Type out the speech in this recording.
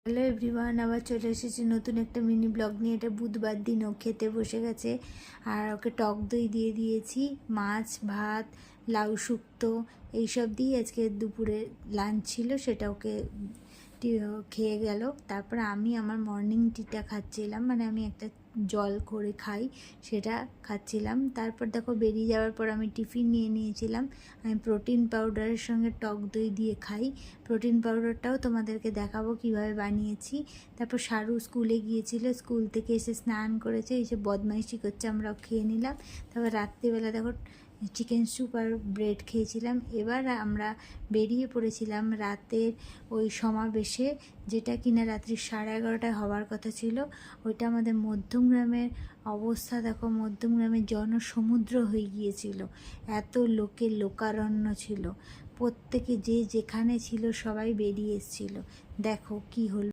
Hello everyone, আবার চলে এসেছি নতুন একটা মিনি ব্লগ নিয়ে। এটা বুধবার দিন ও খেতে বসে গেছে, আর ওকে টক দই দিয়ে দিয়েছি, মাছ ভাত লাউ শুক্তো এইসব দিয়ে আজকে দুপুরে লাঞ্চ ছিল, সেটা ওকে খেয়ে গেল। তারপর আমি আমার মর্নিং টিটা খাচ্ছিলাম, মানে আমি একটা জল করে খাই সেটা খাচ্ছিলাম। তারপর দেখো বেরিয়ে যাওয়ার পর আমি টিফিন নিয়ে নিয়েছিলাম। আমি প্রোটিন পাউডারের সঙ্গে টক দই দিয়ে খাই। প্রোটিন পাউডারটাও তোমাদেরকে দেখাবো কিভাবে বানিয়েছি। তারপর শারু স্কুলে গিয়েছিল, স্কুল থেকে এসে স্নান করেছে, এসে বদমাইশি করছে, আমরাও খেয়ে নিলাম। তারপর রাত্রিবেলা দেখো চিকেন স্যুপ আর ব্রেড খেয়েছিলাম। এবার আমরা বেরিয়ে পড়েছিলাম রাতের ওই সমাবেশে, যেটা কিনা রাত্রি 11:30টায় হওয়ার কথা ছিল। ওইটা আমাদের মধ্যমগ্রামের অবস্থা দেখো, মধ্যমগ্রামের জনসমুদ্র হয়ে গিয়েছিল, এত লোকের লোকারণ্য ছিল, প্রত্যেকে যে যেখানে ছিল সবাই বেরিয়ে এসেছিল। দেখো কি হলো।